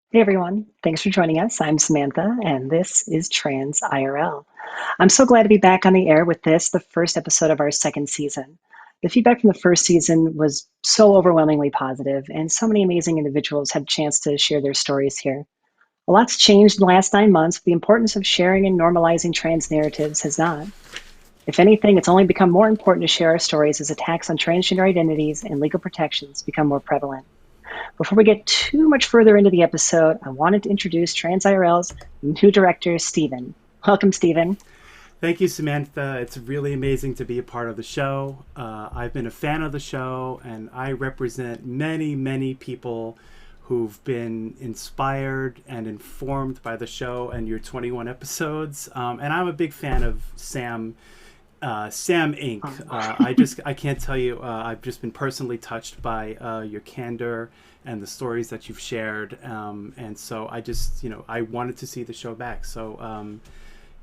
Hey everyone, thanks for joining us. I'm Samantha, and this is Trans IRL. I'm so glad to be back on the air with this, the first episode of our second season. The feedback from the first season was so overwhelmingly positive, and so many amazing individuals had a chance to share their stories here. A lot's changed in the last 9 months, but the importance of sharing and normalizing trans narratives has not. If anything, it's only become more important to share our stories as attacks on transgender identities and legal protections become more prevalent. Before we get too much further into the episode, I wanted to introduce TransIRL's new director, Stephen. Welcome, Stephen. Thank you, Samantha. It's really amazing to be a part of the show. I've been a fan of the show, and I represent many, many people who've been inspired and informed by the show and your 21 episodes. And I'm a big fan of Sam Inc. I can't tell you. I've just been personally touched by your candor and the stories that you've shared. And so I wanted to see the show back. So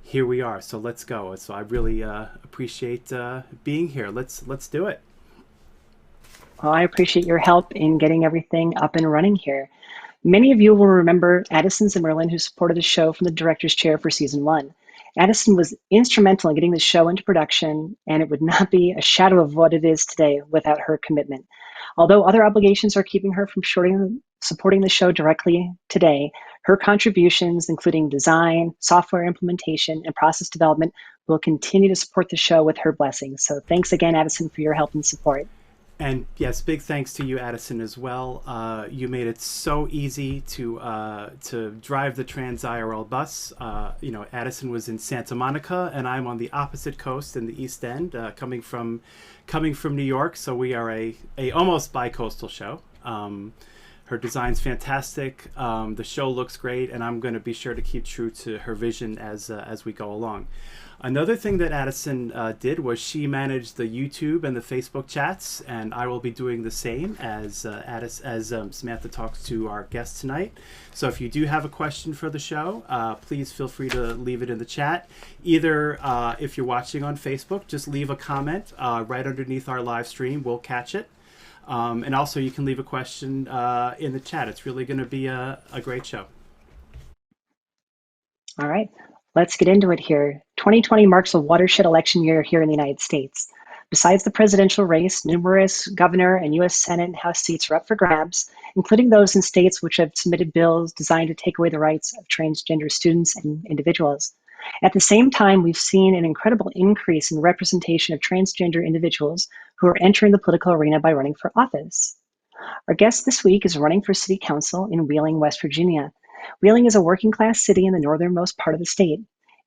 here we are. So let's go. So I really appreciate being here. Let's do it. Well, I appreciate your help in getting everything up and running here. Many of you will remember Addison Zimmerlin, who supported the show from the director's chair for season one. Addison was instrumental in getting the show into production, and it would not be a shadow of what it is today without her commitment. Although other obligations are keeping her from supporting the show directly today, her contributions, including design, software implementation, and process development, will continue to support the show with her blessings. So thanks again, Addison, for your help and support. And yes, big thanks to you, Addison, as well. You made it so easy to drive the Trans IRL bus. Addison was in Santa Monica, and I'm on the opposite coast in the East End, coming from New York. So we are a almost bi-coastal show. Her design's fantastic. The show looks great, and I'm going to be sure to keep true to her vision as we go along. Another thing that Addison did was she managed the YouTube and the Facebook chats, and I will be doing the same as Samantha talks to our guest tonight. So if you do have a question for the show, please feel free to leave it in the chat. Either if you're watching on Facebook, just leave a comment right underneath our live stream. We'll catch it. And also you can leave a question in the chat. It's really going to be a great show. All right, let's get into it here. 2020 marks a watershed election year here in the United States. Besides the presidential race, numerous governor and U.S. Senate and House seats are up for grabs, including those in states which have submitted bills designed to take away the rights of transgender students and individuals. At the same time, we've seen an incredible increase in representation of transgender individuals who are entering the political arena by running for office. Our guest this week is running for city council in Wheeling, West Virginia. Wheeling is a working class city in the northernmost part of the state.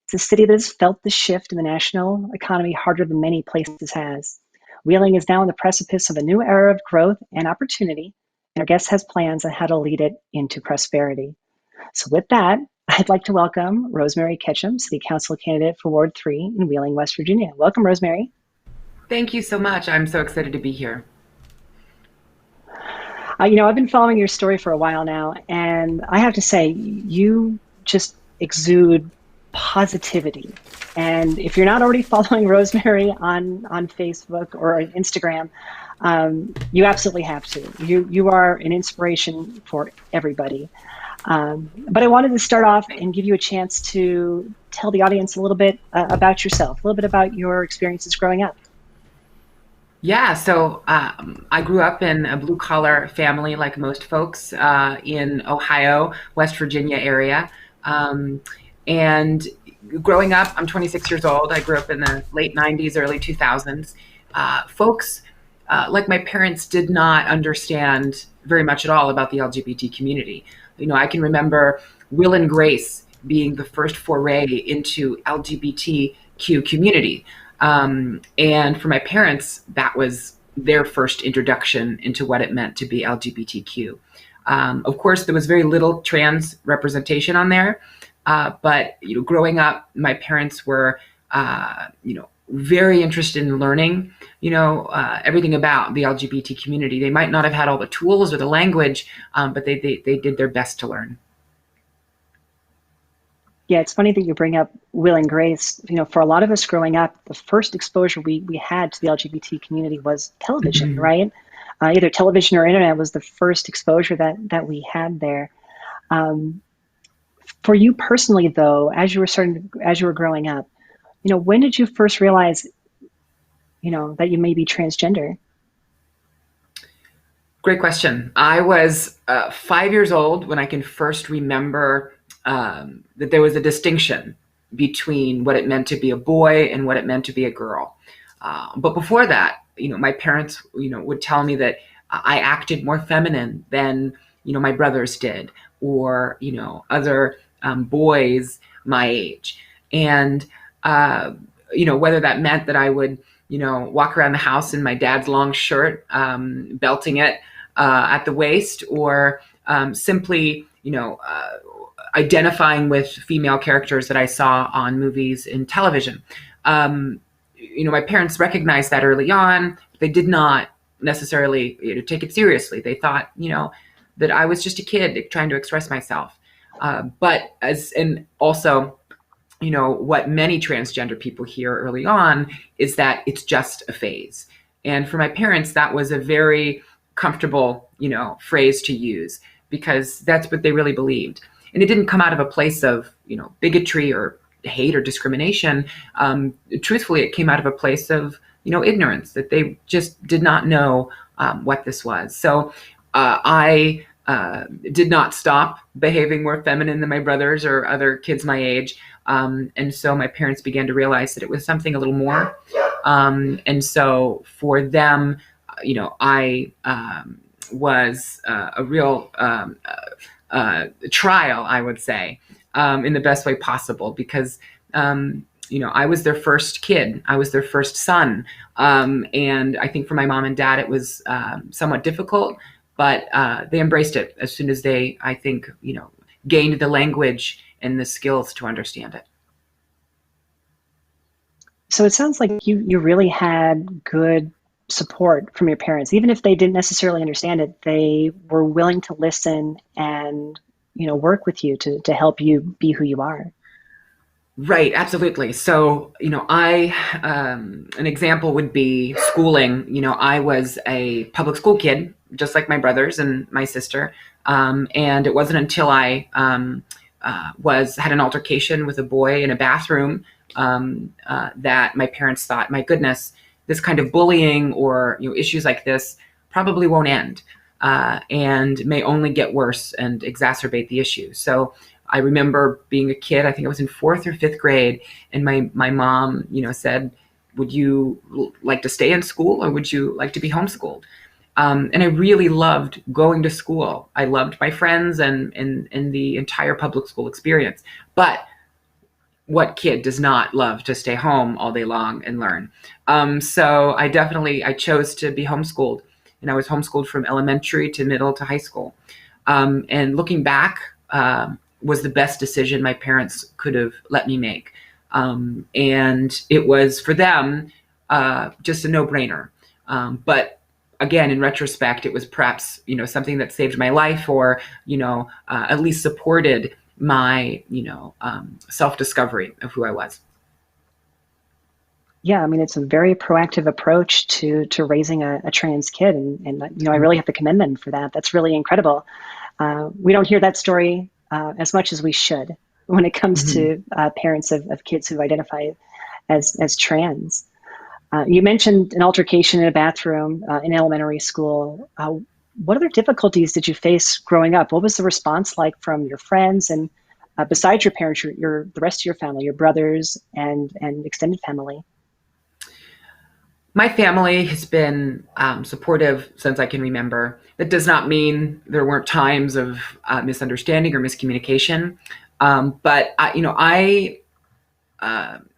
It's a city that has felt the shift in the national economy harder than many places has. Wheeling is now on the precipice of a new era of growth and opportunity, and our guest has plans on how to lead it into prosperity. So with that, I'd like to welcome Rosemary Ketchum, City Council candidate for Ward 3 in Wheeling, West Virginia. Welcome, Rosemary. Thank you so much. I'm so excited to be here. I've been following your story for a while now, and I have to say, you just exude positivity. And if you're not already following Rosemary on Facebook or Instagram, you absolutely have to. You are an inspiration for everybody. But I wanted to start off and give you a chance to tell the audience a little bit about yourself, a little bit about your experiences growing up. Yeah, so I grew up in a blue-collar family like most folks in Ohio, West Virginia area. And growing up, I'm 26 years old. I grew up in the late 90s, early 2000s. Folks like my parents did not understand very much at all about the LGBT community. I can remember Will and Grace being the first foray into LGBTQ community. And for my parents, that was their first introduction into what it meant to be LGBTQ. Of course, there was very little trans representation on there, but growing up, my parents were, very interested in learning, everything about the LGBT community. They might not have had all the tools or the language, but they did their best to learn. Yeah, it's funny that you bring up Will and Grace. For a lot of us growing up, the first exposure we had to the LGBT community was television, right? Either television or internet was the first exposure that we had there. Um, for you personally, though, as you were growing up, when did you first realize, that you may be transgender? Great question. I was 5 years old when I can first remember that there was a distinction between what it meant to be a boy and what it meant to be a girl. But before that, my parents, would tell me that I acted more feminine than, my brothers did, or, other boys my age. And, whether that meant that I would, walk around the house in my dad's long shirt, belting it at the waist, or simply, identifying with female characters that I saw on movies and television. My parents recognized that early on. They did not necessarily take it seriously. They thought, that I was just a kid trying to express myself. And also, what many transgender people hear early on is that it's just a phase. And for my parents, that was a very comfortable, phrase to use, because that's what they really believed. And it didn't come out of a place of, bigotry or hate or discrimination. Truthfully, it came out of a place of, ignorance, that they just did not know what this was. So I did not stop behaving more feminine than my brothers or other kids my age. And so my parents began to realize that it was something a little more. And so for them, I was a real trial, I would say, in the best way possible, because I was their first kid. I was their first son. And I think for my mom and dad, it was somewhat difficult, but they embraced it as soon as they, I think, gained the language and the skills to understand it. So it sounds like you really had good support from your parents. Even if they didn't necessarily understand it, they were willing to listen and, work with you to help you be who you are. Right, absolutely. So, an example would be schooling. I was a public school kid, just like my brothers and my sister. And it wasn't until I had an altercation with a boy in a bathroom that my parents thought, my goodness, this kind of bullying or issues like this probably won't end, and may only get worse and exacerbate the issue. So I remember being a kid, I think I was in 4th or 5th grade, and my mom, said, would you like to stay in school or would you like to be homeschooled? And I really loved going to school. I loved my friends and the entire public school experience. But what kid does not love to stay home all day long and learn? So I chose to be homeschooled. And I was homeschooled from elementary to middle to high school. And looking back, was the best decision my parents could have let me make. And it was for them just a no-brainer. But again, in retrospect, it was perhaps, something that saved my life, or, at least supported my, self-discovery of who I was. Yeah, I mean, it's a very proactive approach to raising a trans kid. And I really have to commend them for that. That's really incredible. We don't hear that story as much as we should when it comes to parents of kids who identify as trans. You mentioned an altercation in a bathroom in elementary school. What other difficulties did you face growing up? What was the response like from your friends and besides your parents, the rest of your family, your brothers and extended family? My family has been supportive since I can remember. That does not mean there weren't times of misunderstanding or miscommunication. But I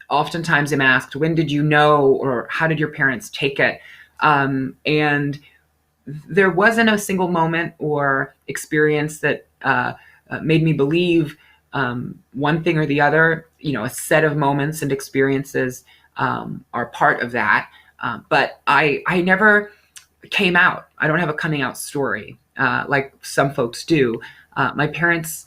oftentimes am asked, when did you know, or how did your parents take it? And there wasn't a single moment or experience that made me believe one thing or the other. A set of moments and experiences are part of that. But I never came out. I don't have a coming out story like some folks do. My parents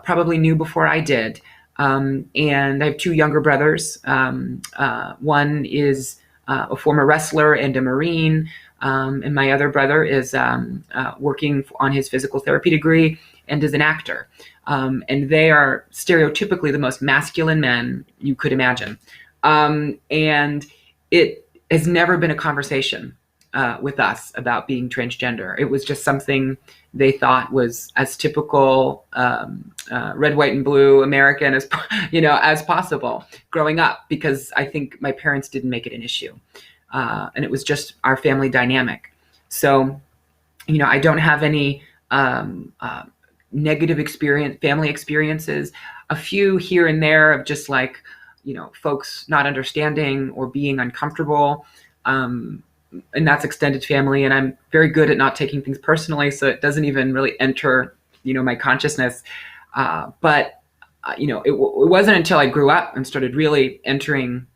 probably knew before I did. And I have 2 younger brothers. One is a former wrestler and a Marine. And my other brother is working on his physical therapy degree and is an actor. And they are stereotypically the most masculine men you could imagine. And it has never been a conversation with us about being transgender. It was just something they thought was as typical red, white, and blue American as as possible growing up, because I think my parents didn't make it an issue, and it was just our family dynamic. So, I don't have any negative family experiences. A few here and there of just like, folks not understanding or being uncomfortable. And that's extended family. And I'm very good at not taking things personally, so it doesn't even really enter, my consciousness. But it wasn't until I grew up and started really entering,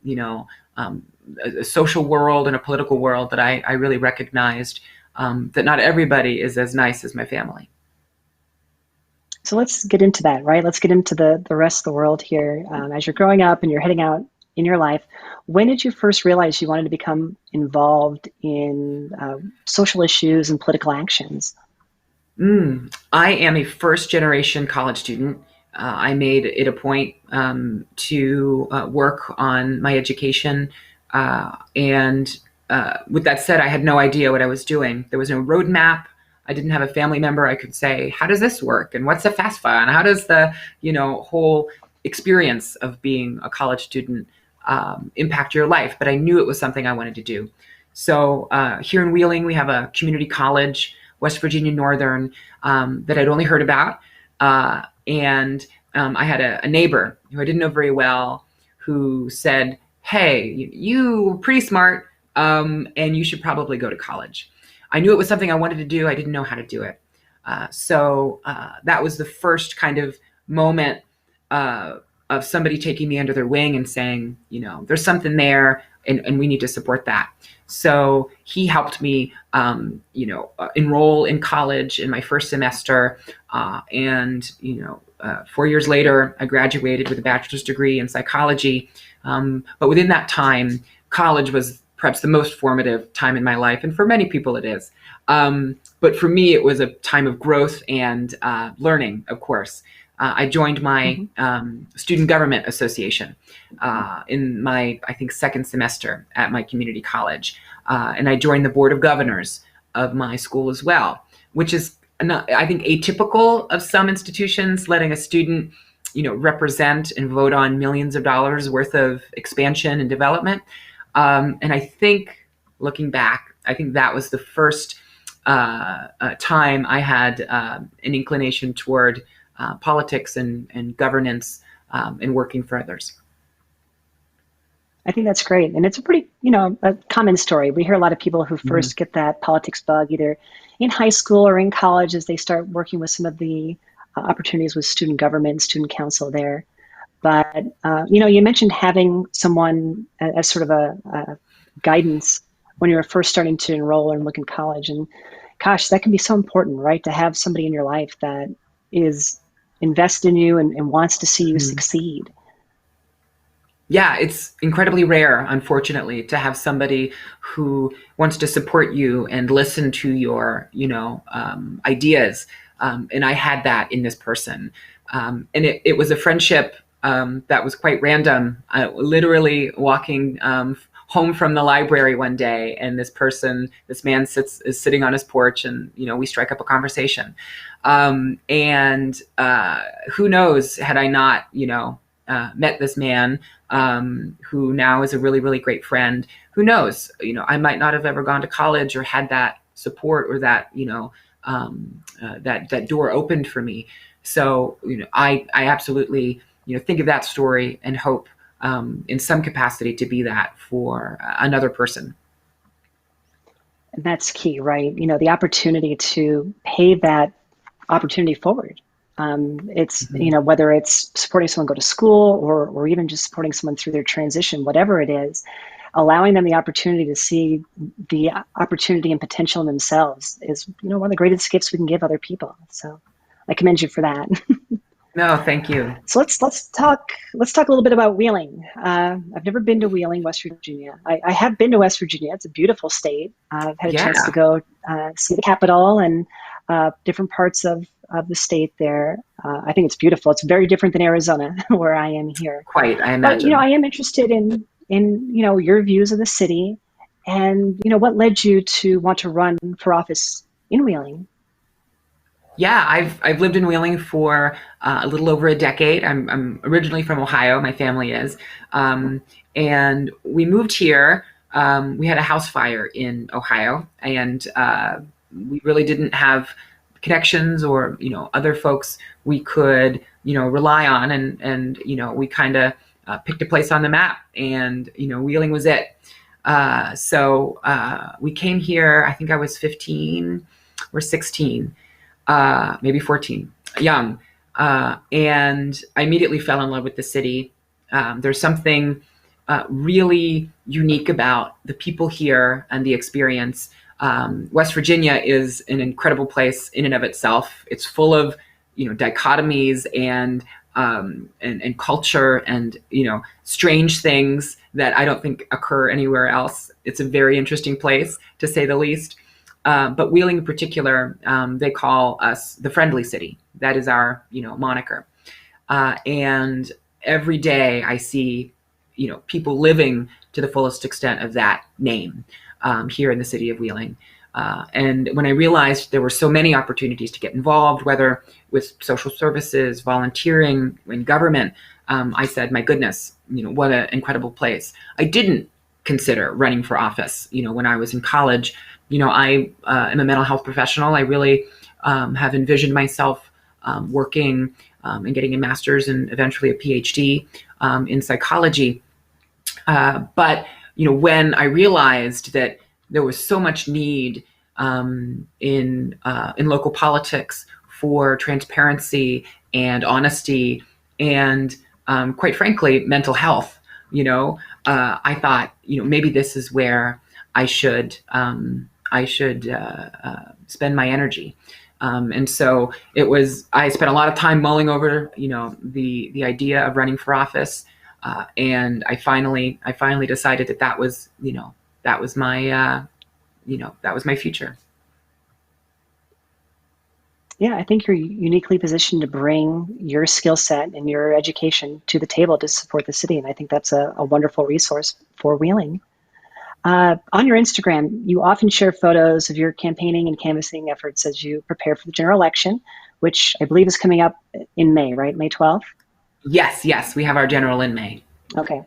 a social world and a political world that I really recognized that not everybody is as nice as my family. So let's get into that, right? Let's get into the rest of the world here. As you're growing up and you're heading out in your life, when did you first realize you wanted to become involved in social issues and political actions? I am a first-generation college student. I made it a point to work on my education. And with that said, I had no idea what I was doing. There was no roadmap. I didn't have a family member I could say, how does this work? And what's a FAFSA? And how does the, whole experience of being a college student impact your life? But I knew it was something I wanted to do. So here in Wheeling, we have a community college, West Virginia Northern, that I'd only heard about. And I had a neighbor who I didn't know very well who said, hey, you're pretty smart, and you should probably go to college. I knew it was something I wanted to do. I didn't know how to do it. So that was the first kind of moment of somebody taking me under their wing and saying, there's something there and we need to support that. So he helped me, enroll in college in my first semester. And 4 years later, I graduated with a bachelor's degree in psychology. But within that time, college was perhaps the most formative time in my life. And for many people it is. But for me, it was a time of growth and learning, of course. I joined my student government association in my, I think, second semester at my community college. And I joined the board of governors of my school as well, which is, I think, atypical of some institutions, letting a student, represent and vote on millions of dollars worth of expansion and development. And I think, looking back, I think that was the first time I had an inclination toward politics and governance and working for others. I think that's great. And it's a pretty, a common story. We hear a lot of people who first get that politics bug either in high school or in college as they start working with some of the opportunities with student government, student council there. But, you mentioned having someone as sort of a guidance when you were first starting to enroll and look in college. And gosh, that can be so important, right? To have somebody in your life that is invested in you and wants to see you succeed. Yeah, it's incredibly rare, unfortunately, to have somebody who wants to support you and listen to your, ideas. And I had that in this person. And it was a friendship that was quite random. Literally walking home from the library one day, and this man is sitting on his porch, and we strike up a conversation. And who knows, had I not met this man who now is a really, really great friend, who knows, I might not have ever gone to college or had that support or that that door opened for me. So I absolutely think of that story and hope in some capacity to be that for another person. And that's key, right? The opportunity to pay that opportunity forward. It's, whether it's supporting someone go to school or even just supporting someone through their transition, whatever it is, allowing them the opportunity to see the opportunity and potential in themselves is, one of the greatest gifts we can give other people. So I commend you for that. No, thank you. So let's talk a little bit about Wheeling. I've never been to Wheeling, West Virginia. I have been to West Virginia. It's a beautiful state. I've had a chance to go see the Capitol and different parts of of the state there. I think it's beautiful. It's very different than Arizona, where I am here. Quite, I But imagine. I am interested in your views of the city, and what led you to want to run for office in Wheeling. Yeah, I've lived in Wheeling for a little over a decade. I'm originally from Ohio. My family is, and we moved here. We had a house fire in Ohio, and we really didn't have connections or other folks we could rely on, and we kind of picked a place on the map, and Wheeling was it. So we came here. I think I was 15 or 16. Maybe 14, young. And I immediately fell in love with the city. There's something really unique about the people here and the experience. West Virginia is an incredible place in and of itself. It's full of, dichotomies and culture and, strange things that I don't think occur anywhere else. It's a very interesting place, to say the least. But Wheeling in particular, they call us the friendly city. That is our, moniker. And every day I see, people living to the fullest extent of that name here in the city of Wheeling. And when I realized there were so many opportunities to get involved, whether with social services, volunteering, in government, I said, my goodness, what an incredible place. I didn't consider running for office, when I was in college. I am a mental health professional. I really have envisioned myself working and getting a master's and eventually a PhD in psychology. But when I realized that there was so much need in local politics for transparency and honesty and, quite frankly, mental health, I thought, maybe this is where I should spend my energy. And so I spent a lot of time mulling over, the idea of running for office. And I finally decided that was my future. Yeah, I think you're uniquely positioned to bring your skill set and your education to the table to support the city. And I think that's a wonderful resource for Wheeling. On your Instagram, you often share photos of your campaigning and canvassing efforts as you prepare for the general election, which I believe is coming up in May, right? May 12th? Yes, we have our general in May. Okay.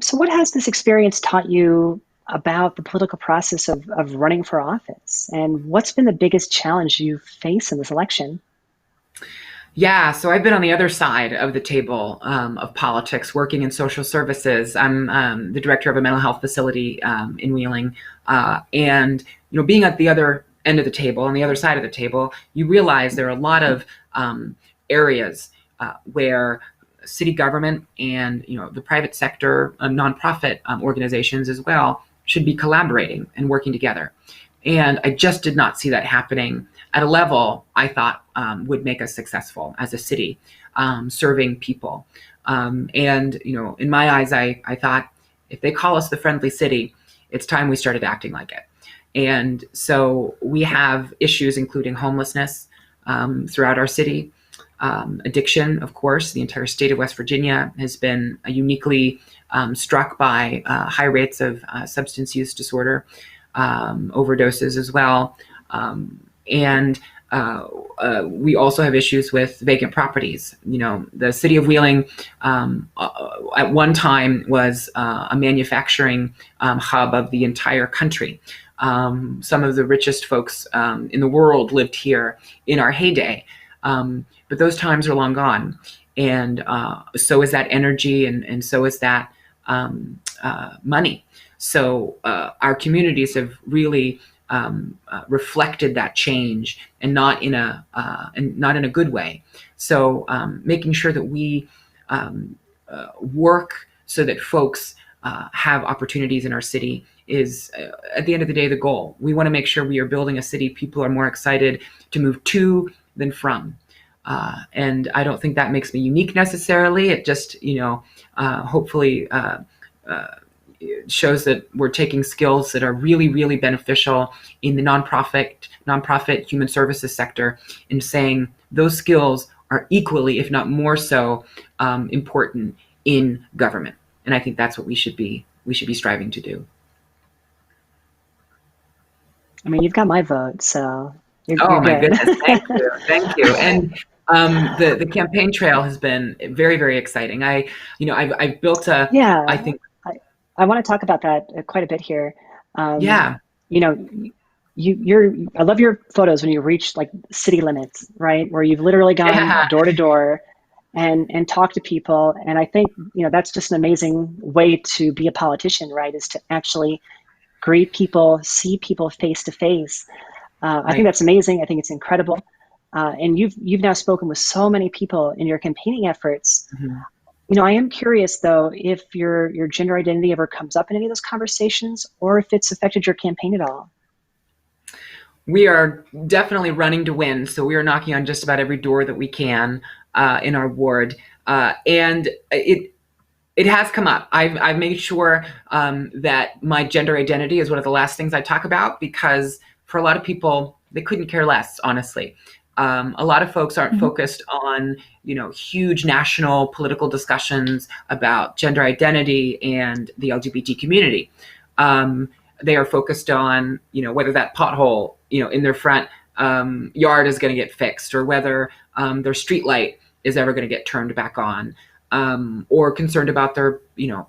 So what has this experience taught you about the political process of running for office? And what's been the biggest challenge you face in this election? Yeah, so I've been on the other side of the table of politics, working in social services. I'm the director of a mental health facility in Wheeling. And, being at the other end of the table, on the other side of the table, you realize there are a lot of areas where city government and, the private sector, nonprofit organizations as well, should be collaborating and working together. And I just did not see that happening at a level I thought would make us successful as a city, serving people. And, in my eyes, I thought, if they call us the friendly city, it's time we started acting like it. And so we have issues including homelessness throughout our city. Addiction, of course. The entire state of West Virginia has been uniquely struck by high rates of substance use disorder, overdoses as well. And we also have issues with vacant properties. The city of Wheeling at one time was a manufacturing hub of the entire country. Some of the richest folks in the world lived here in our heyday. But those times are long gone. And so is that energy, and so is that money. So our communities have really reflected that change, and not in a good way. So making sure that we work so that folks have opportunities in our city is, at the end of the day, the goal. We want to make sure we are building a city people are more excited to move to than from. And I don't think that makes me unique necessarily. It just, hopefully shows that we're taking skills that are really, really beneficial in the nonprofit human services sector and saying those skills are equally, if not more so, important in government. And I think that's what we should be striving to do. I mean, you've got my vote, so Oh you're my good. goodness. Thank you. And the campaign trail has been very, very exciting. I've built Yeah, I think, I want to talk about that quite a bit here. yeah, You know, I love your photos when you reach like city limits, right? Where you've literally gone yeah, door to door and talked to people. And I think, that's just an amazing way to be a politician, right? Is to actually greet people, see people face to face. I think right. that's amazing. I think it's incredible. And you've now spoken with so many people in your campaigning efforts. Mhm. I am curious though if your gender identity ever comes up in any of those conversations, or if it's affected your campaign at all. We are definitely running to win, so we are knocking on just about every door that we can in our ward, and it has come up. I've made sure that my gender identity is one of the last things I talk about, because for a lot of people, they couldn't care less, honestly. A lot of folks aren't focused on, huge national political discussions about gender identity and the LGBT community. They are focused on, whether that pothole, in their front yard is going to get fixed, or whether their street light is ever going to get turned back on, or concerned about their,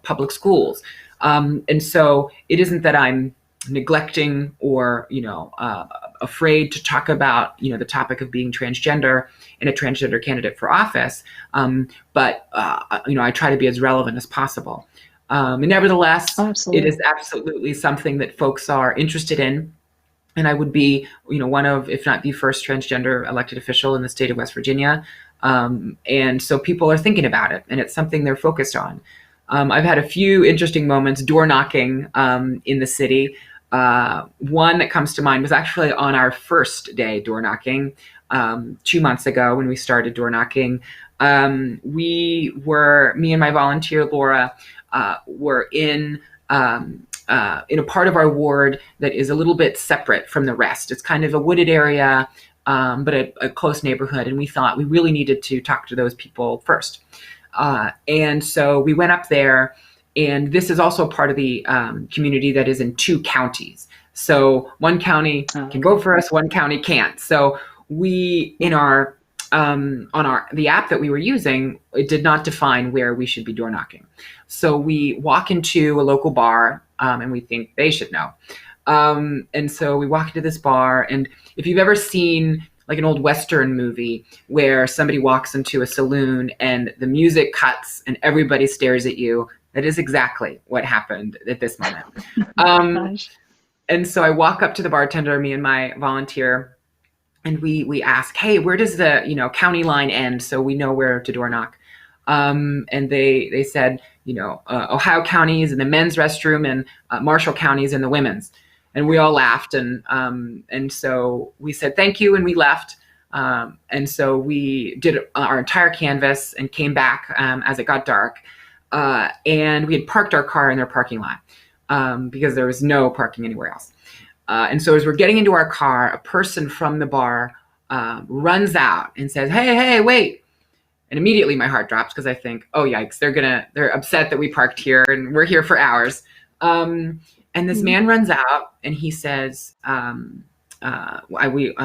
public schools. And so it isn't that I'm neglecting or, afraid to talk about, the topic of being transgender and a transgender candidate for office. But I try to be as relevant as possible. And nevertheless, it is absolutely something that folks are interested in. And I would be, one of, if not the first transgender elected official in the state of West Virginia. And so people are thinking about it, and it's something they're focused on. I've had a few interesting moments door knocking in the city. One that comes to mind was actually on our first day door knocking 2 months ago when we started door knocking. Me and my volunteer, Laura, were in a part of our ward that is a little bit separate from the rest. It's kind of a wooded area, but a close neighborhood. And we thought we really needed to talk to those people first. And so we went up there, and this is also part of the community that is in 2 counties. So one county can vote for us, one county can't. So we, in our on the app that we were using, it did not define where we should be door knocking. So we walk into a local bar, and we think they should know. And so we walk into this bar, and if you've ever seen like an old Western movie where somebody walks into a saloon and the music cuts and everybody stares at you, that is exactly what happened at this moment. And so I walk up to the bartender, me and my volunteer, and we ask, hey, where does the county line end, so we know where to door knock? And they said, Ohio County is in the men's restroom, and Marshall County is in the women's. And we all laughed, and so we said thank you, and we left. And so we did our entire canvas and came back as it got dark. And we had parked our car in their parking lot because there was no parking anywhere else. And so as we're getting into our car, a person from the bar runs out and says, hey, wait. And immediately my heart drops, because I think, oh, yikes, they're upset that we parked here and we're here for hours. And this man runs out and he says, we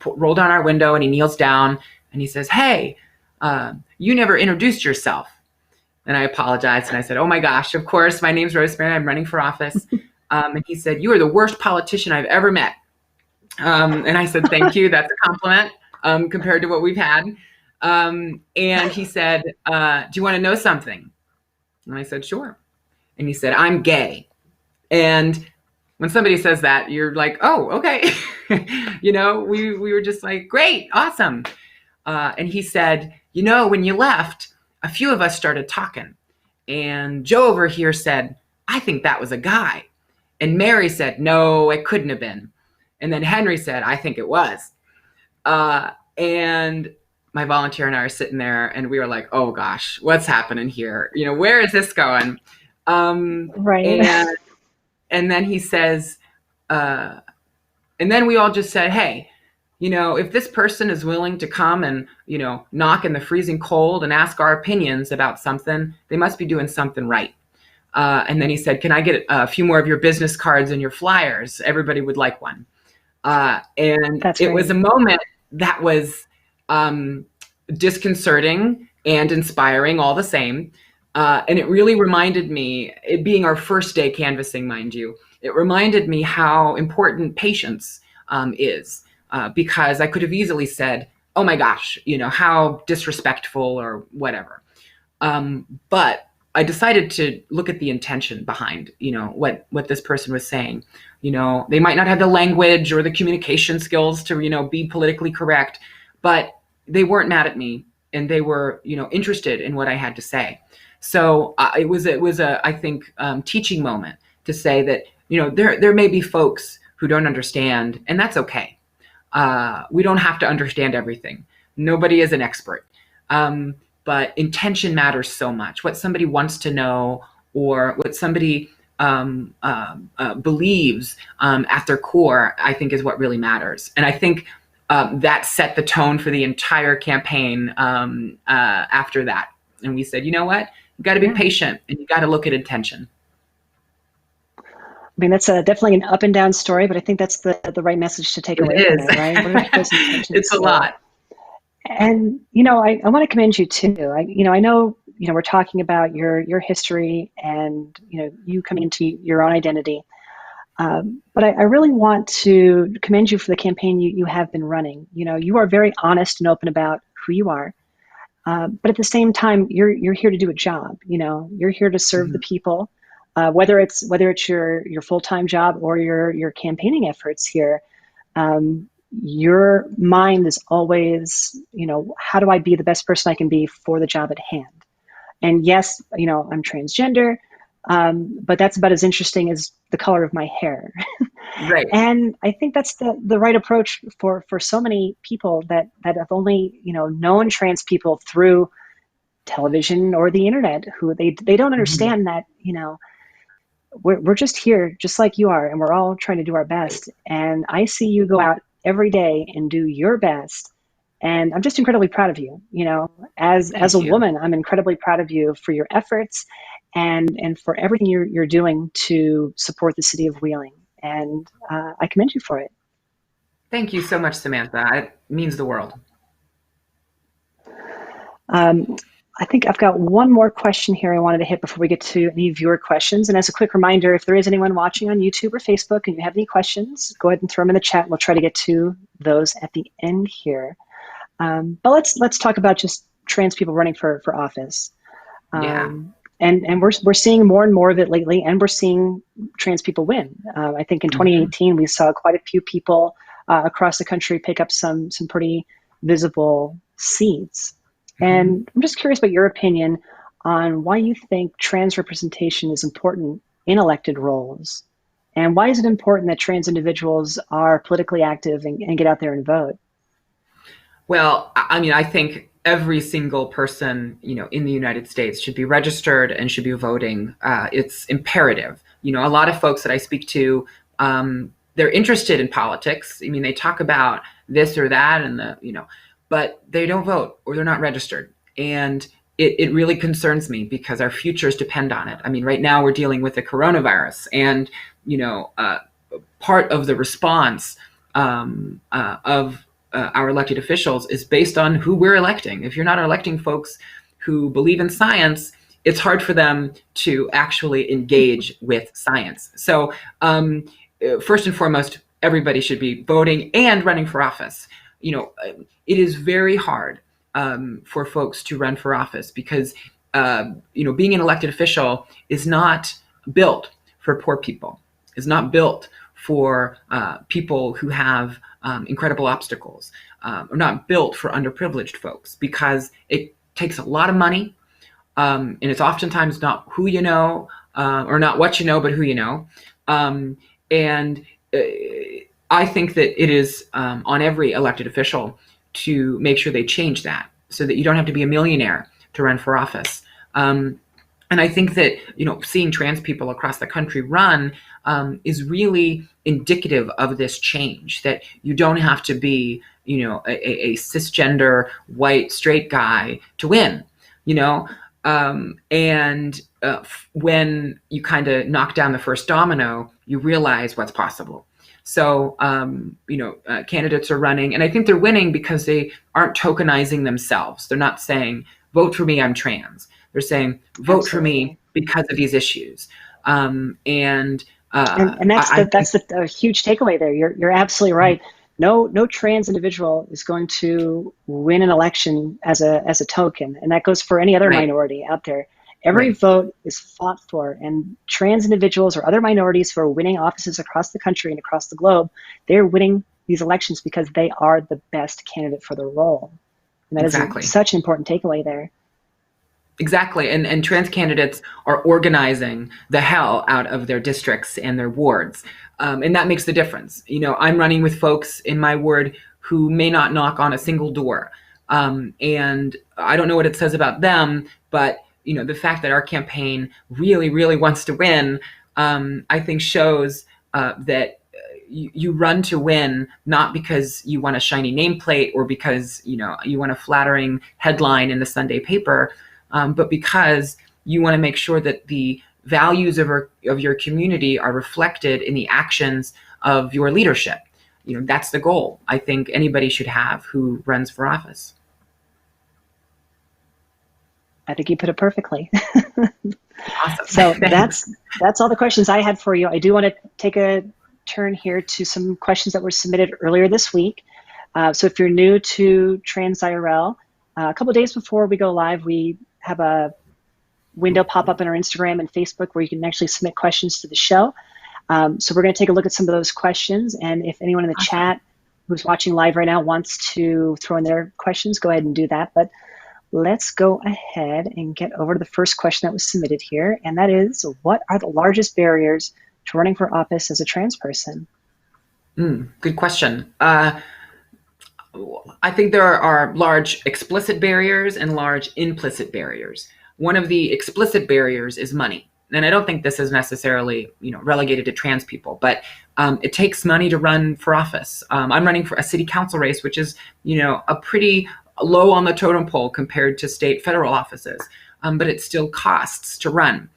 roll down our window, and he kneels down and he says, hey, you never introduced yourself. And I apologized, and I said, oh my gosh, of course, my name's Rosemary, I'm running for office. And he said, you are the worst politician I've ever met. And I said, thank you, that's a compliment compared to what we've had. And he said, do you want to know something? And I said, sure. And he said, I'm gay. And when somebody says that, you're like, oh, okay. We were just like, great, awesome. And he said, when you left, a few of us started talking. And Joe over here said, I think that was a guy. And Mary said, no, it couldn't have been. And then Henry said, I think it was. And my volunteer and I are sitting there, and we were like, oh gosh, what's happening here? Where is this going? Right. And then he says, and then we all just said, hey, if this person is willing to come and, knock in the freezing cold and ask our opinions about something, they must be doing something right. And then he said, can I get a few more of your business cards and your flyers? Everybody would like one. And That's it great. was a moment that was disconcerting and inspiring all the same. And it really reminded me, it being our first day canvassing, mind you, it reminded me how important patience is. Because I could have easily said, oh my gosh, how disrespectful or whatever. But I decided to look at the intention behind, what this person was saying. They might not have the language or the communication skills to, be politically correct, but they weren't mad at me, and they were, interested in what I had to say. So it was a I think, teaching moment to say that, there may be folks who don't understand, and that's okay. We don't have to understand everything. Nobody is an expert. But intention matters so much. What somebody wants to know, or what somebody believes at their core, I think is what really matters. And I think that set the tone for the entire campaign after that. And we said, you know what? You got to be patient, and you got to look at intention. I mean, that's definitely an up and down story, but I think that's the right message to take away from it, right? What are people's intentions? It's a lot. And, I want to commend you too. I know, we're talking about your history and, you coming into your own identity. But I really want to commend you for the campaign you have been running. You are very honest and open about who you are. But at the same time, you're here to do a job. You're here to serve the people, whether it's your full-time job or your campaigning efforts here. Your mind is always, how do I be the best person I can be for the job at hand? And yes, I'm transgender, but that's about as interesting as the color of my hair. Right. And I think that's the right approach for so many people that have only, known trans people through television or the internet, who they don't understand that, we're just here just like you are, and we're all trying to do our best. And I see you go out every day and do your best. And I'm just incredibly proud of you. As a woman, I'm incredibly proud of you for your efforts and for everything you're doing to support the city of Wheeling. And I commend you for it. Thank you so much, Samantha. It means the world. I think I've got one more question here I wanted to hit before we get to any viewer questions. And as a quick reminder, if there is anyone watching on YouTube or Facebook and you have any questions, go ahead and throw them in the chat. We'll try to get to those at the end here. But let's talk about just trans people running for office. And we're seeing more and more of it lately, and we're seeing trans people win. I think in 2018 we saw quite a few people across the country pick up some pretty visible seats. And I'm just curious about your opinion on why you think trans representation is important in elected roles, and why is it important that trans individuals are politically active and get out there and vote? Well, I mean, I think every single person, in the United States should be registered and should be voting. It's imperative. A lot of folks that I speak to, they're interested in politics. I mean, they talk about this or that and but they don't vote, or they're not registered. And it really concerns me, because our futures depend on it. I mean, right now we're dealing with the coronavirus, and, part of the response of our elected officials is based on who we're electing. If you're not electing folks who believe in science, it's hard for them to actually engage with science. So first and foremost, everybody should be voting and running for office. It is very hard for folks to run for office, because being an elected official is not built for poor people. It's not built for people who have incredible obstacles, or not built for underprivileged folks, because it takes a lot of money, and it's oftentimes not who you know, or not what you know, but who you know. And I think that it is on every elected official to make sure they change that, so that you don't have to be a millionaire to run for office. And And I think that, seeing trans people across the country run is really indicative of this change, that you don't have to be, a cisgender, white, straight guy to win, when you kind of knock down the first domino, you realize what's possible. So, candidates are running, and I think they're winning because they aren't tokenizing themselves. They're not saying, vote for me, I'm trans. They're saying, vote for me because of these issues. And that's a huge takeaway there. You're absolutely right. No trans individual is going to win an election as a token, and that goes for any other minority out there. Every vote is fought for, and trans individuals or other minorities who are winning offices across the country and across the globe, they're winning these elections because they are the best candidate for the role. And that is such an important takeaway there. Exactly. And trans candidates are organizing the hell out of their districts and their wards. And that makes the difference. I'm running with folks in my ward who may not knock on a single door. And I don't know what it says about them, but the fact that our campaign really, really wants to win, I think shows that you run to win, not because you want a shiny nameplate or because you want a flattering headline in the Sunday paper, but because you want to make sure that the values of your community are reflected in the actions of your leadership. That's the goal I think anybody should have who runs for office. I think you put it perfectly. Awesome. So that's all the questions I had for you. I do want to take a turn here to some questions that were submitted earlier this week. So if you're new to transirl, a couple of days before we go live, we have a window pop up on our Instagram and Facebook where you can actually submit questions to the show. So we're going to take a look at some of those questions. And if anyone in the chat who's watching live right now wants to throw in their questions, go ahead and do that. But let's go ahead and get over to the first question that was submitted here. And that is, what are the largest barriers to running for office as a trans person? Good question. I think there are large explicit barriers and large implicit barriers. One of the explicit barriers is money. And I don't think this is necessarily, relegated to trans people, but it takes money to run for office. I'm running for a city council race, which is, a pretty low on the totem pole compared to state, federal offices, but it still costs to run.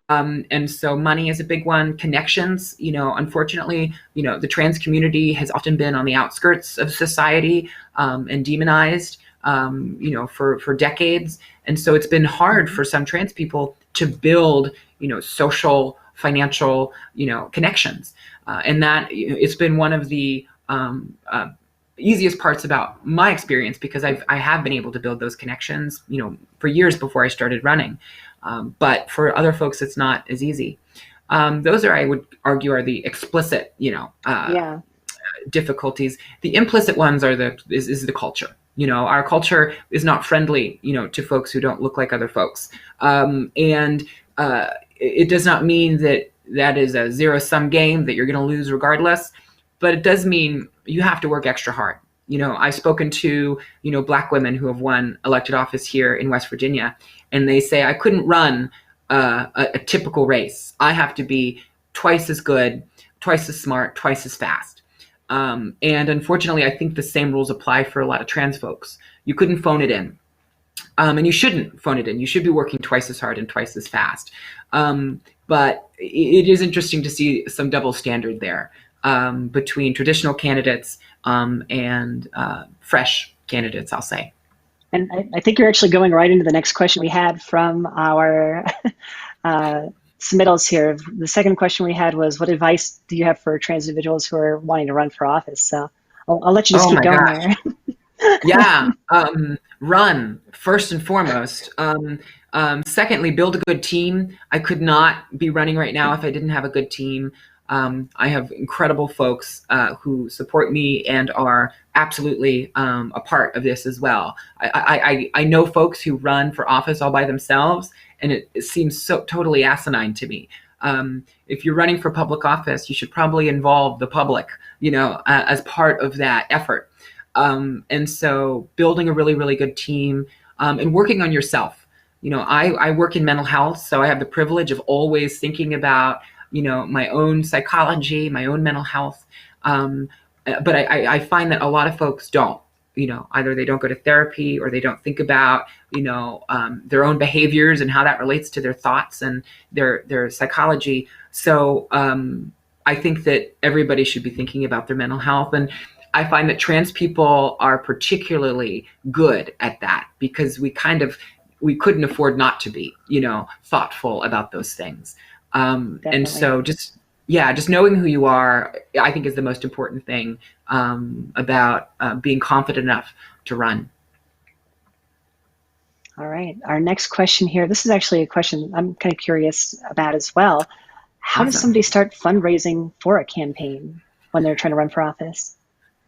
And so money is a big one. Connections, unfortunately, the trans community has often been on the outskirts of society and demonized, for decades. And so it's been hard for some trans people to build, social, financial, connections. And that it's been one of the easiest parts about my experience, because I have been able to build those connections, for years before I started running. But for other folks, it's not as easy. Those are, I would argue, are the explicit, difficulties. The implicit ones are is the culture. Our culture is not friendly, to folks who don't look like other folks. And it does not mean that is a zero-sum game that you're going to lose regardless. But it does mean you have to work extra hard. I've spoken to, Black women who have won elected office here in West Virginia, and they say, I couldn't run a typical race. I have to be twice as good, twice as smart, twice as fast. And unfortunately, I think the same rules apply for a lot of trans folks. You couldn't phone it in. And you shouldn't phone it in. You should be working twice as hard and twice as fast. But it is interesting to see some double standard there. Between traditional candidates and fresh candidates, I'll say. And I think you're actually going right into the next question we had from our submittals here. The second question we had was, what advice do you have for trans individuals who are wanting to run for office? So I'll let you just keep going there. Yeah. Run, first and foremost. Secondly, build a good team. I could not be running right now if I didn't have a good team. I have incredible folks who support me and are absolutely a part of this as well. I know folks who run for office all by themselves, and it seems so totally asinine to me. If you're running for public office, you should probably involve the public, as part of that effort. And so building a really, really good team and working on yourself. I work in mental health, so I have the privilege of always thinking about, my own psychology, my own mental health. But I find that a lot of folks don't, either they don't go to therapy or they don't think about, their own behaviors and how that relates to their thoughts and their psychology. So I think that everybody should be thinking about their mental health. And I find that trans people are particularly good at that because we couldn't afford not to be, thoughtful about those things. And so just knowing who you are, I think, is the most important thing about being confident enough to run. All right. Our next question here. This is actually a question I'm kind of curious about as well. How does somebody start fundraising for a campaign when they're trying to run for office?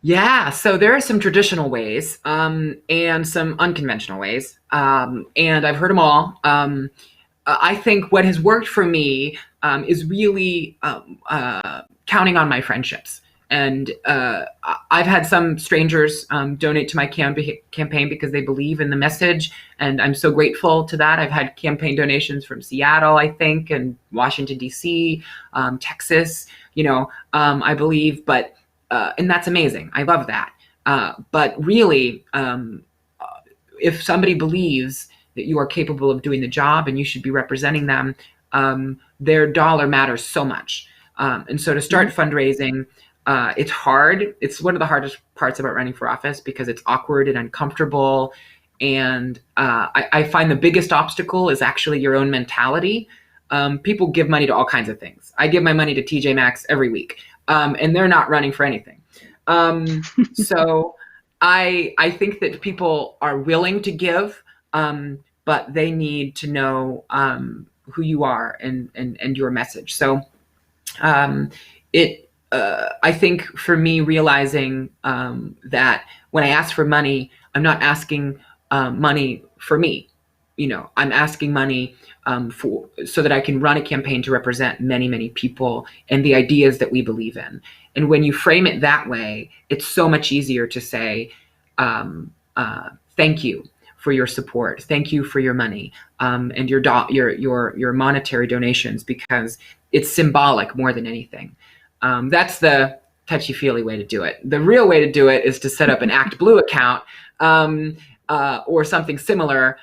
Yeah, so there are some traditional ways and some unconventional ways, and I've heard them all. I think what has worked for me is really counting on my friendships. And I've had some strangers donate to my campaign because they believe in the message, and I'm so grateful to that. I've had campaign donations from Seattle, I think, and Washington, D.C., Texas, I believe, but and that's amazing. I love that. But really, if somebody believes that you are capable of doing the job and you should be representing them, their dollar matters so much. And so to start fundraising, it's hard. It's one of the hardest parts about running for office because it's awkward and uncomfortable. And I find the biggest obstacle is actually your own mentality. People give money to all kinds of things. I give my money to TJ Maxx every week, and they're not running for anything. So I think that people are willing to give, but they need to know who you are and your message. So I think for me, realizing that when I ask for money, I'm not asking money for me. I'm asking money so that I can run a campaign to represent many, many people and the ideas that we believe in. And when you frame it that way, it's so much easier to say, thank you for your support. Thank you for your money and your monetary donations, because it's symbolic more than anything. That's the touchy-feely way to do it. The real way to do it is to set up an ActBlue account or something similar,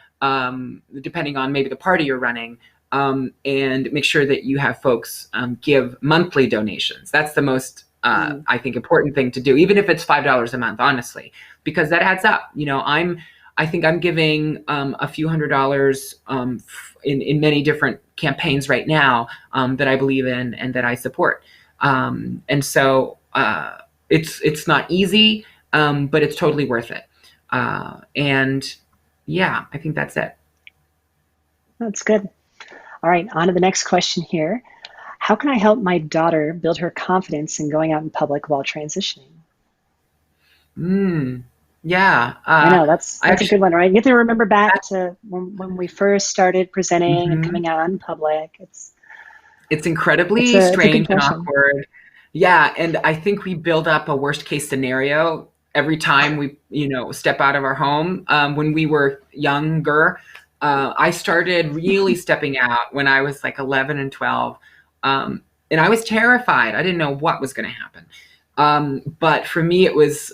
depending on maybe the party you're running, and make sure that you have folks give monthly donations. That's the most, I think, important thing to do, even if it's $5 a month, honestly, because that adds up. I think I'm giving a few $100s in many different campaigns right now that I believe in and that I support. And so it's not easy, but it's totally worth it. And yeah, I think that's it. That's good. All right, on to the next question here. How can I help my daughter build her confidence in going out in public while transitioning? Yeah. I know, that's a good one, right? You have to remember back to when we first started presenting and coming out in public. It's incredibly strange and awkward. Yeah, and I think we build up a worst case scenario every time we, step out of our home. When we were younger, I started really stepping out when I was like 11 and 12. And I was terrified. I didn't know what was going to happen. But for me, it was,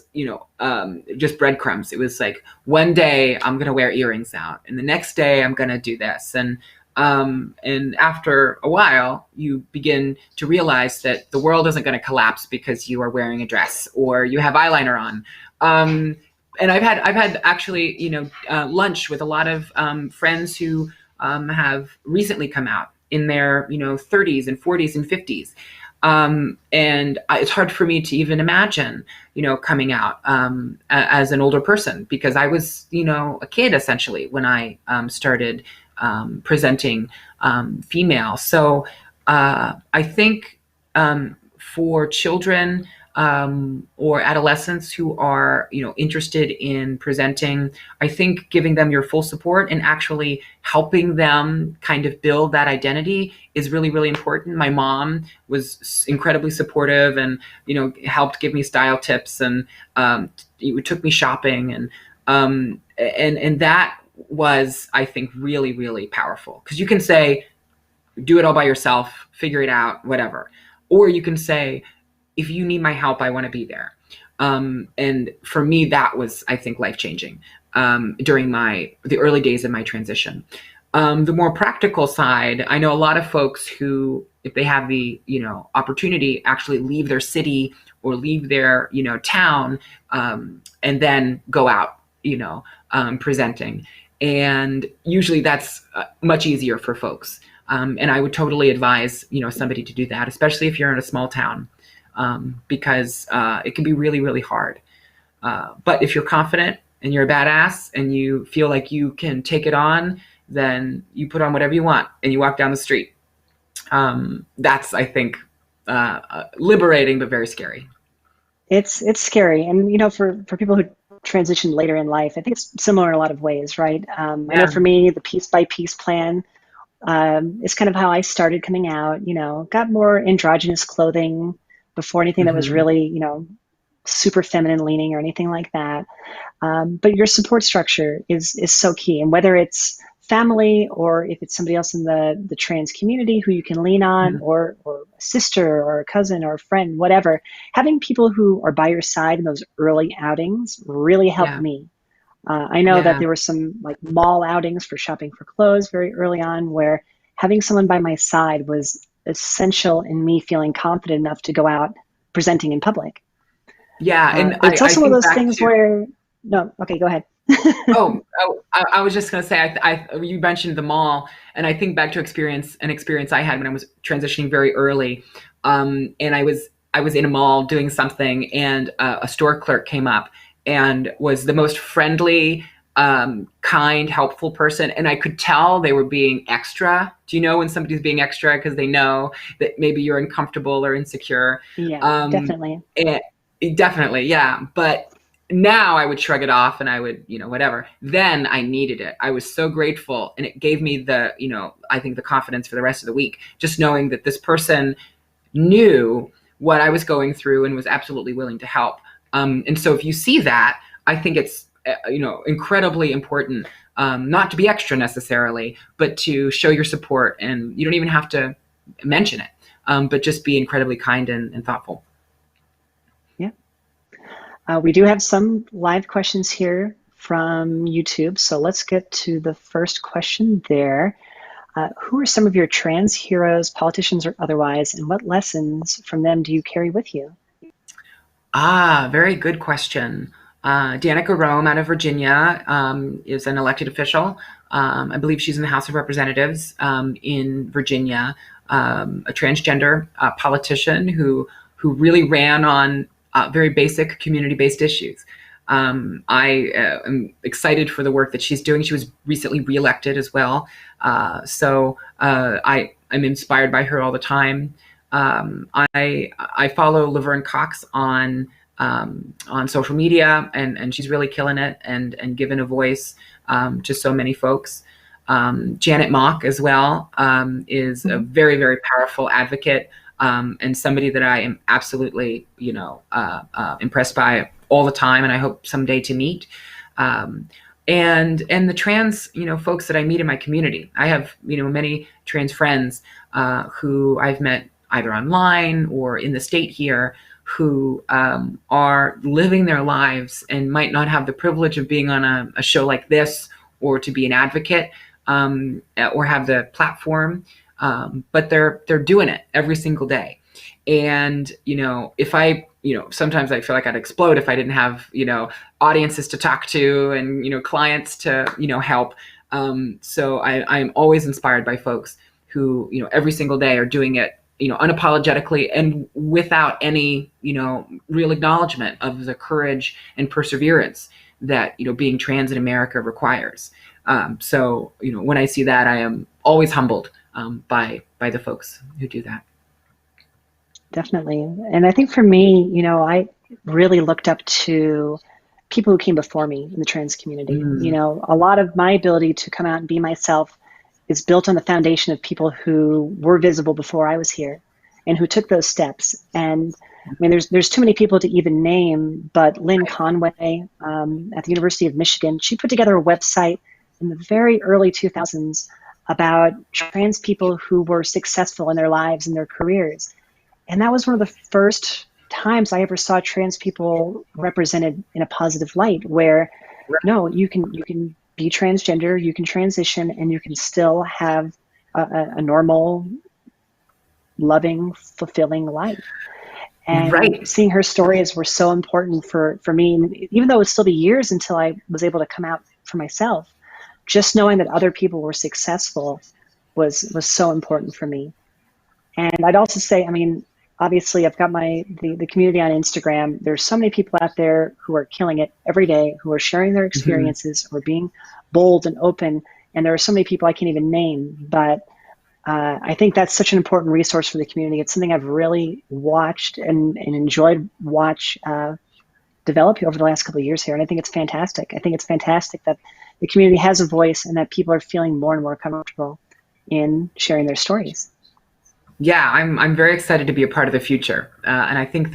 just breadcrumbs. It was like, one day I'm going to wear earrings out, and the next day I'm going to do this. And after a while, you begin to realize that the world isn't going to collapse because you are wearing a dress or you have eyeliner on. And I've had actually, lunch with a lot of friends who have recently come out in their, 30s and 40s and 50s. And it's hard for me to even imagine, coming out as an older person, because I was, a kid essentially when I started presenting female. So I think for children or adolescents who are, interested in presenting, I think giving them your full support and actually helping them kind of build that identity is really, really important. My mom was incredibly supportive and, helped give me style tips and it took me shopping and that was, I think, really, really powerful. Because you can say, do it all by yourself, figure it out, whatever. Or you can say, if you need my help, I want to be there. And for me, that was, I think, life-changing during the early days of my transition. The more practical side, I know a lot of folks who, if they have the, opportunity, actually leave their city or leave their, town, and then go out, presenting. And usually that's much easier for folks. And I would totally advise, somebody to do that, especially if you're in a small town, because it can be really, really hard. But if you're confident and you're a badass and you feel like you can take it on, then you put on whatever you want and you walk down the street. That's, I think, liberating, but very scary. It's scary. And, for people who transition later in life, I think it's similar in a lot of ways, right? I know for me, the piece by piece plan is kind of how I started coming out, got more androgynous clothing before anything that was really, super feminine leaning or anything like that. But your support structure is so key. And whether it's family or if it's somebody else in the trans community who you can lean on, or a sister or a cousin or a friend, whatever, having people who are by your side in those early outings really helped me. I know that there were some like mall outings for shopping for clothes very early on where having someone by my side was essential in me feeling confident enough to go out presenting in public. Yeah. And it's also one of those things where, no, okay, go ahead. I was just going to say, you mentioned the mall, and I think back to an experience I had when I was transitioning very early. And I was in a mall doing something, and a store clerk came up and was the most friendly, kind, helpful person. And I could tell they were being extra. Do you know when somebody's being extra because they know that maybe you're uncomfortable or insecure? Yeah, definitely. Definitely, yeah. But now I would shrug it off and I would, whatever. Then I needed it. I was so grateful, and it gave me the, I think the confidence for the rest of the week, just knowing that this person knew what I was going through and was absolutely willing to help. And so if you see that, I think it's, incredibly important, not to be extra necessarily, but to show your support. And you don't even have to mention it, but just be incredibly kind and thoughtful. We do have some live questions here from YouTube. So let's get to the first question there. Who are some of your trans heroes, politicians or otherwise, and what lessons from them do you carry with you? Very good question. Danica Rome out of Virginia is an elected official. I believe she's in the House of Representatives in Virginia, a transgender politician who really ran on very basic community-based issues. I am excited for the work that she's doing. She was recently reelected as well. So I'm inspired by her all the time. I follow Laverne Cox on social media, and she's really killing it and giving a voice to so many folks. Janet Mock as well is a very, very powerful advocate. And somebody that I am absolutely, impressed by all the time, and I hope someday to meet. And the trans, folks that I meet in my community. I have, many trans friends who I've met either online or in the state here, who are living their lives and might not have the privilege of being on a show like this, or to be an advocate, or have the platform. But they're doing it every single day. And, if I, sometimes I feel like I'd explode if I didn't have, audiences to talk to and, clients to, help. So I'm always inspired by folks who, every single day are doing it, unapologetically and without any, real acknowledgement of the courage and perseverance that, being trans in America requires. So, when I see that, I am always humbled by the folks who do that. Definitely. And I think for me, I really looked up to people who came before me in the trans community. A lot of my ability to come out and be myself is built on the foundation of people who were visible before I was here and who took those steps. And I mean, there's too many people to even name, but Lynn Conway at the University of Michigan, she put together a website in the very early 2000s about trans people who were successful in their lives and their careers. And that was one of the first times I ever saw trans people represented in a positive light, where no, you can be transgender, you can transition, and you can still have a normal, loving, fulfilling life. And Right. seeing her stories were so important for me. And even though it would still be years until I was able to come out for myself, just knowing that other people were successful was so important for me. And I'd also say, I mean, obviously I've got the community on Instagram. There's so many people out there who are killing it every day, who are sharing their experiences, who are being bold and open. And there are so many people I can't even name, but I think that's such an important resource for the community. It's something I've really watched and enjoyed develop over the last couple of years here. And I think it's fantastic. I think it's fantastic that the community has a voice and that people are feeling more and more comfortable in sharing their stories. Yeah, I'm very excited to be a part of the future, and I think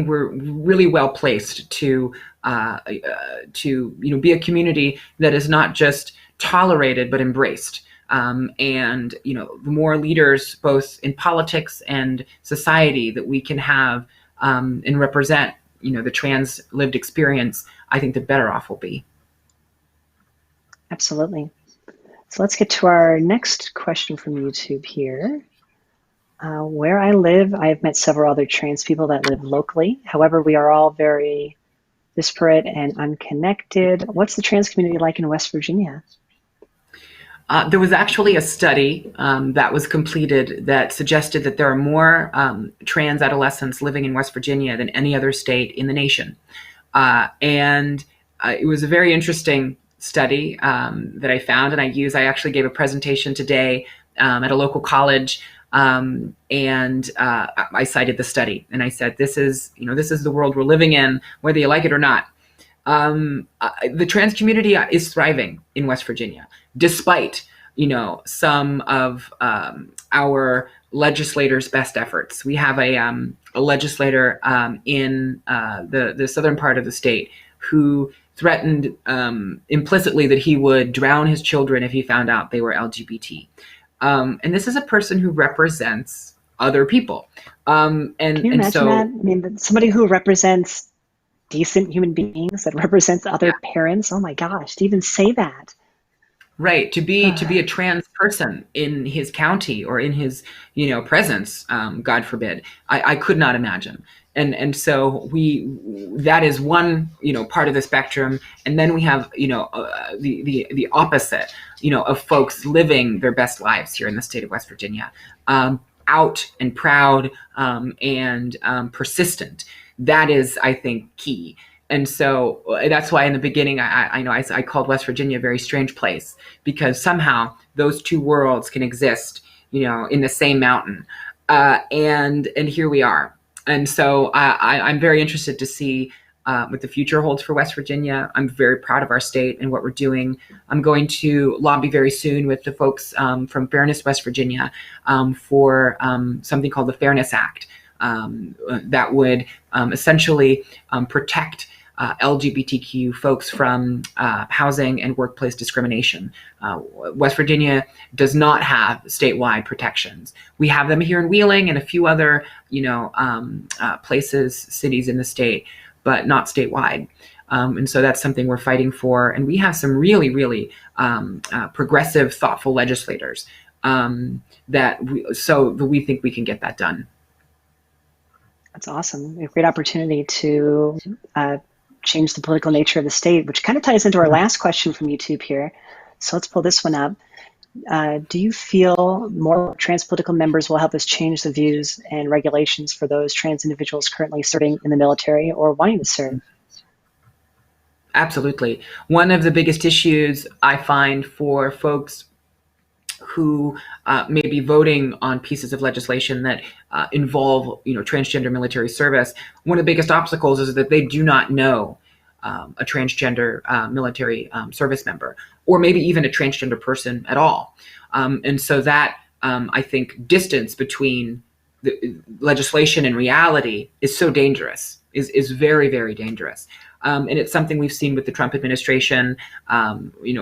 we're really well placed to be a community that is not just tolerated but embraced. And the more leaders, both in politics and society, that we can have and represent, the trans lived experience, I think the better off we'll be. Absolutely. So let's get to our next question from YouTube here. Where I live, I have met several other trans people that live locally. However, we are all very disparate and unconnected. What's the trans community like in West Virginia? There was actually a study that was completed that suggested that there are more trans adolescents living in West Virginia than any other state in the nation. And it was a very interesting study that I found and I used. I actually gave a presentation today at a local college. And I cited the study and I said, this is the world we're living in, whether you like it or not. The trans community is thriving in West Virginia, despite, some of our legislators' best efforts. We have a legislator in the southern part of the state who threatened implicitly that he would drown his children if he found out they were LGBT. And this is a person who represents other people. Can you imagine that? I mean, somebody who represents decent human beings, that represents other parents. Oh my gosh, to even say that. Right. To be a trans person in his county or in his, presence, God forbid, I could not imagine. And so that is one, part of the spectrum. And then we have, the opposite, of folks living their best lives here in the state of West Virginia, out and proud, and persistent. That is, I think, key. And so that's why in the beginning, I called West Virginia a very strange place, because somehow those two worlds can exist, in the same mountain. And here we are. And so I'm very interested to see what the future holds for West Virginia. I'm very proud of our state and what we're doing. I'm going to lobby very soon with the folks from Fairness West Virginia for something called the Fairness Act that would essentially protect LGBTQ folks from housing and workplace discrimination. West Virginia does not have statewide protections. We have them here in Wheeling and a few other, places, cities in the state, but not statewide. And so that's something we're fighting for. And we have some really, really progressive, thoughtful legislators that we think we can get that done. That's awesome. A great opportunity to change the political nature of the state, which kind of ties into our last question from YouTube here. So let's pull this one up. Do you feel more trans political members will help us change the views and regulations for those trans individuals currently serving in the military or wanting to serve? Absolutely. One of the biggest issues I find for folks who may be voting on pieces of legislation that involve, transgender military service, one of the biggest obstacles is that they do not know a transgender military service member, or maybe even a transgender person at all. And so that, I think, distance between the legislation and reality is so dangerous, is very, very dangerous. And it's something we've seen with the Trump administration,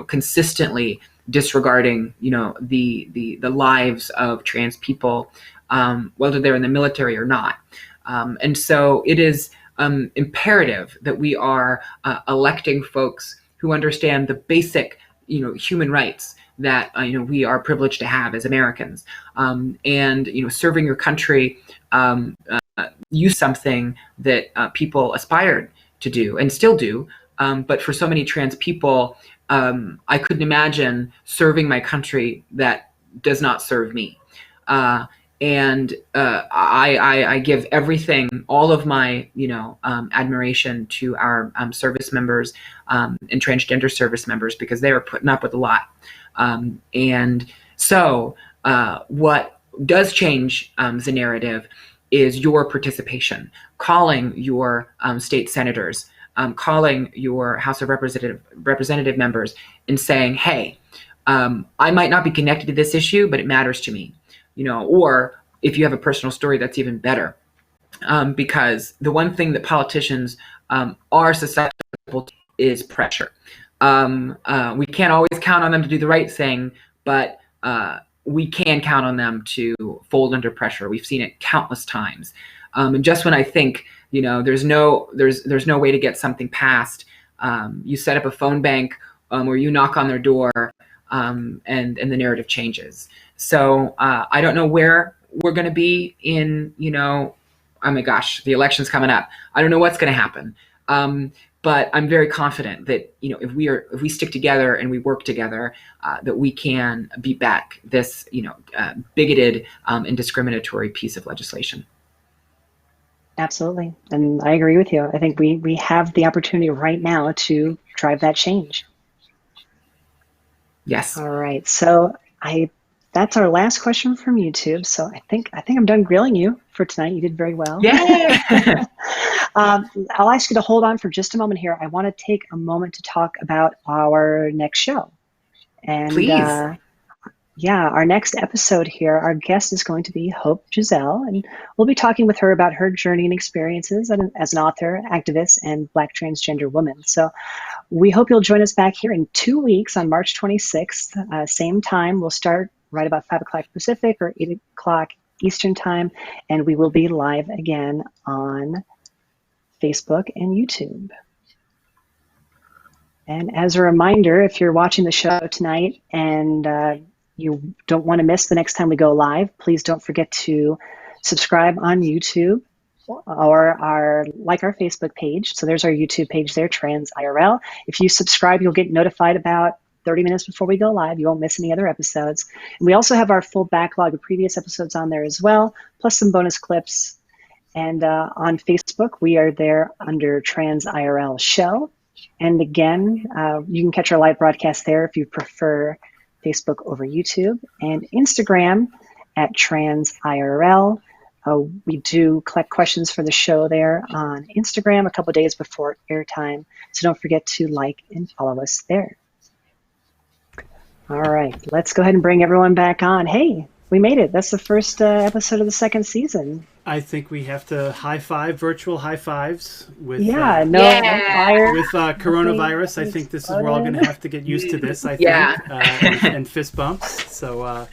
consistently disregarding, the lives of trans people, whether they're in the military or not. And so it is imperative that we are electing folks who understand the basic, human rights that we are privileged to have as Americans. And serving your country, use something that people aspired to do and still do. But for so many trans people, I couldn't imagine serving my country that does not serve me. And I give everything, all of my, admiration to our service members and transgender service members, because they are putting up with a lot. And so what does change the narrative is your participation, calling your state senators, calling your House of Representative members and saying, hey, I might not be connected to this issue, but it matters to me. Or if you have a personal story, that's even better. Because the one thing that politicians are susceptible to is pressure. We can't always count on them to do the right thing, but we can count on them to fold under pressure. We've seen it countless times. And just when I think, there's no way to get something passed, you set up a phone bank or you knock on their door, and the narrative changes. So I don't know where we're going to be in, oh my gosh, the election's coming up. I don't know what's going to happen. But I'm very confident that, if we stick together and we work together, that we can beat back this, bigoted and discriminatory piece of legislation. Absolutely. And I agree with you. I think we have the opportunity right now to drive that change. Yes. All right. So that's our last question from YouTube. So I think I'm done grilling you for tonight. You did very well. Yeah. I'll ask you to hold on for just a moment here. I want to take a moment to talk about our next show. And please. Our next episode here, our guest is going to be Hope Giselle, and we'll be talking with her about her journey and experiences as an author, activist, and Black transgender woman. So we hope you'll join us back here in 2 weeks on March 26th. Same time, we'll start right about 5 o'clock Pacific or 8 o'clock Eastern time, and we will be live again on Facebook and YouTube. And as a reminder, if you're watching the show tonight and you don't want to miss the next time we go live, please don't forget to subscribe on YouTube or like our Facebook page. So there's our YouTube page there, transirl. If you subscribe, you'll get notified about 30 minutes before we go live. You won't miss any other episodes. And we also have our full backlog of previous episodes on there as well, plus some bonus clips. And on Facebook, we are there under transirl show. And again, you can catch our live broadcast there if you prefer Facebook over YouTube, and Instagram at transirl. We do collect questions for the show there on Instagram a couple days before airtime, so don't forget to like and follow us there. All right, let's go ahead and bring everyone back on. Hey, we made it. That's the first episode of the second season. I think we have to virtual high fives with fire. With coronavirus. I think we're all going to have to get used to this. I think, and fist bumps. So,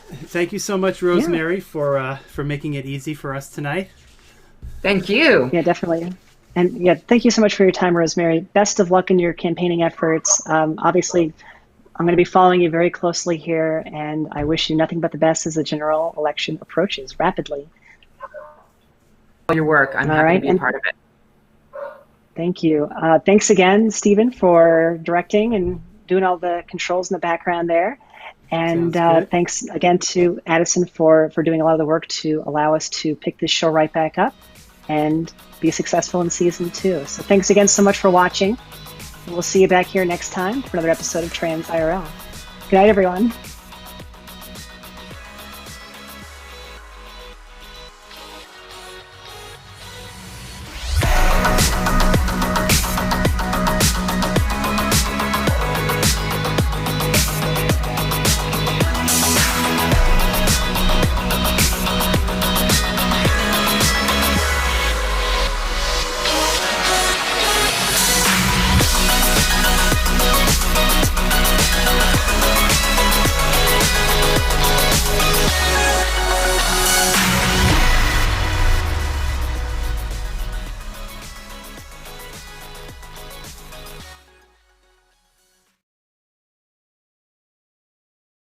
thank you so much, Rosemary, for making it easy for us tonight. Thank you. Yeah, definitely. And thank you so much for your time, Rosemary. Best of luck in your campaigning efforts. Obviously, I'm going to be following you very closely here, and I wish you nothing but the best as the general election approaches rapidly. Your work. I'm happy to be a part of it. Thank you. Thanks again, Stephen, for directing and doing all the controls in the background there. And thanks again to Addison for doing a lot of the work to allow us to pick this show right back up and be successful in season 2. So thanks again so much for watching. We'll see you back here next time for another episode of Trans IRL. Good night, everyone.